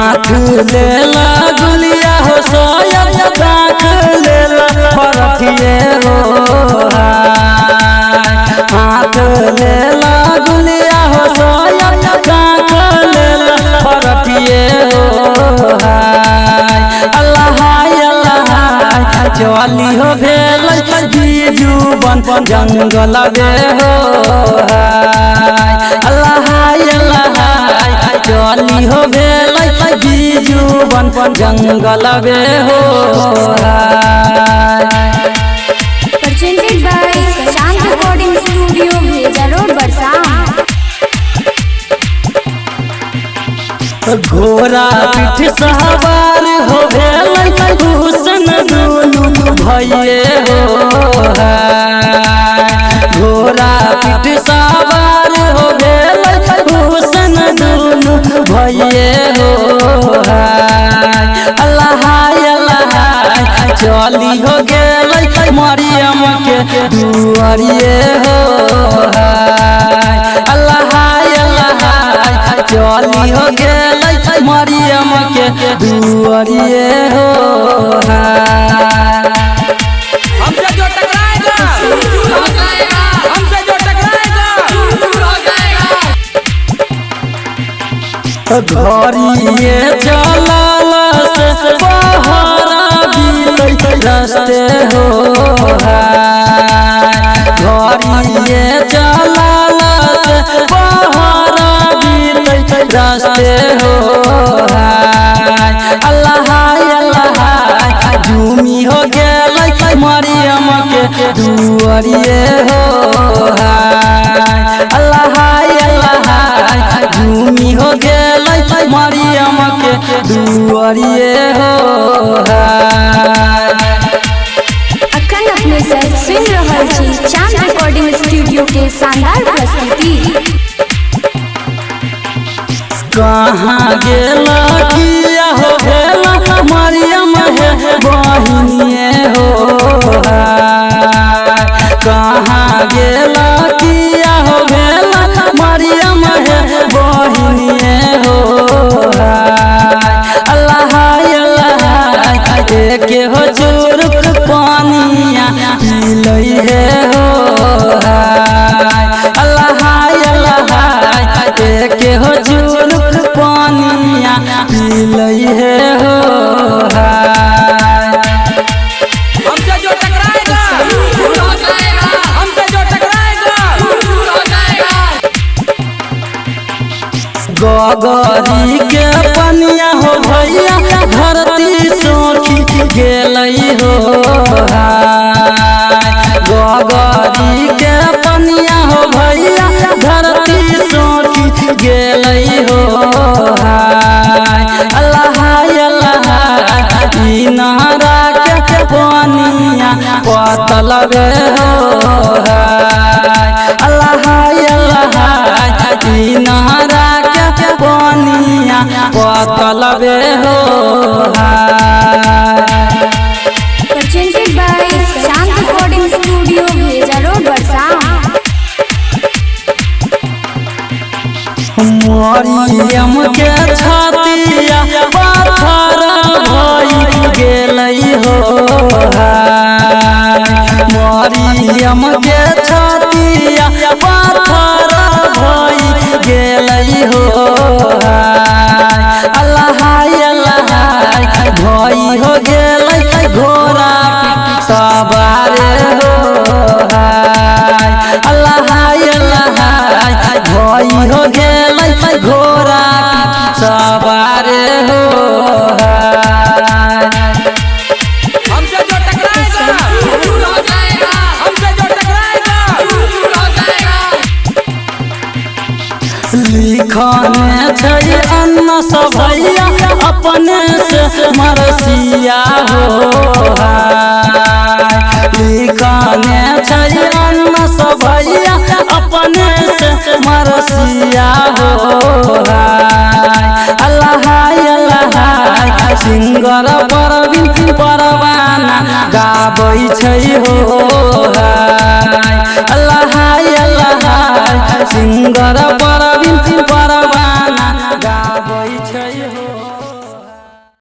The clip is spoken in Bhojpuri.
हाथ लेला गुलिया हो सोयब दाख लेला परखिए हो हाथ लेला गुलिया हो सोयब दाख लेला परखिए हो अल्लाह अल्लाह चली हो भेल जीजू बन जंगल वे हो अल्लाह अल्लाह चली हो भेल जीजू बन जंगल वे हो presented by Shant Recording Studio Bheja Road Barsam। घोड़ा पीठ सवार हो भेल हुसन दुनू भइए हो घोड़ा पीठ सवार हो भेल हुसन दुनू भइए हो अल्लाह अल्लाह चली हो गेल मरियम के दुआरिए हो अल्लाह अल्लाह चली हो गेल मरियम के दुआरिए हो हमसे जो टकराएगा चूर हो जाएगा, हमसे जो टकराएगा चूर हो जाएगा। घरिए चलल से बहरा बिलै रस्ते हो घरिए चलल से बहरा बिलै रस्ते हो अल्लाह अल्लाह झूमी हो गेल मरियम के दुआरिए हो अल्लाह अल्लाह झूमी हो गेल मरियम के दुआरिए हो अखन अपने साथ सुन रहल छी चांद रिकॉर्डिंग स्टूडियो के शानदार प्रस्तुति। कहाँ गेल किया हो भेल मरियम है बहिनिए हो कहाँ गेल किया हो भेल मरियम है बहिनिए हो अल्लाह अल्लाह एक हो चूर पानिया पिलै है हो अल्लाह अल्लाह एक हो चूर पानिया पिलै है हो हमसे जो टकराएगा चूर हो जाएगा, हमसे जो टकराएगा चूर हो जाएगा। गगरी के पनिया हो भैया धरती सोखी गेलई हो गगरी के पनिया हो भैया धरती सोखी गेलई हो अल्लाह अल्लाह ई नहरा के पानिया पतलबे हो अल्लाह अल्लाह ई नहरा के पानिया पतलबे हो presented by Shant Recording Studio Bheja Road Barsam। Maryam के छातिया पाथर भई गेलई हो मरियम के छातिया पाथर भई गेलई हो अल्लाह अल्लाह भई हो गेल घोड़ा सवार हो अल्लाह अल्लाह भई हो गेल घोड़ा सवार हो हमसे जो टकराएगा चूर हो जाएगा, हमसे जो टकराएगा चूर हो जाएगा। लिखने छै अन्न सभैया अपने से मरसिया हो लिखने छै अन्न सभैया अपने से मरसिया हो अल्लाह अल्लाह सिंगर परवीन परवाना गाबै छै हो अल्लाह अल्लाह सिंगर परवीन परवाना गाबै छै हो।